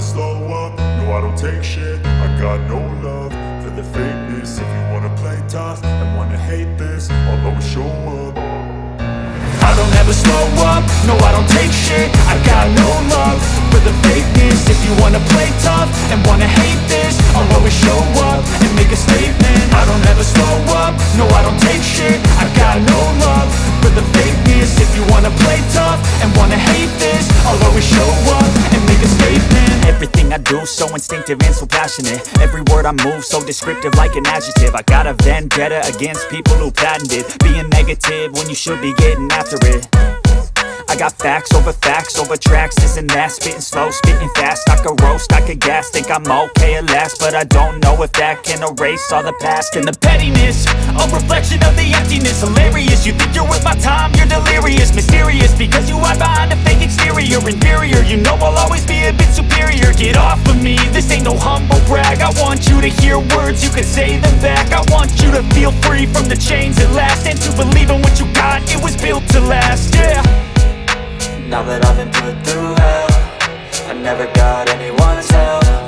slow up, no I don't take shit. I got no love for the fakeness. If you wanna play tough and wanna hate this, I'll always show up. I don't ever slow up, no I don't take shit. I got no love for the fakeness. If you wanna play tough and wanna hate this, I'll always show up and make a statement. I don't ever slow up, no I don't take shit. I got no love for the fakeness. If you wanna play tough and wanna hate this, I'll always show up and make a statement. Everything I do so instinctive and so passionate. Every word I move so descriptive like an adjective. I got a vendetta against people who patented being negative when you should be getting after it. I got facts over tracks, this and that. Spitting slow, spitting fast. I could roast, I could gas. Think I'm okay at last, but I don't know if that can erase all the past. And the pettiness, a reflection of the emptiness. Hilarious, you think you're worth my time, you're delirious. Mysterious, because you hide behind a fake exterior. Inferior, you know I'll always be a bit superior. Get off of me, this ain't no humble brag. I want you to hear words, you can say them back. I want you to feel free from the chains at last, and to believe in what you got, it was built to last, yeah. Now that I've been put through hell, I never got anyone's help.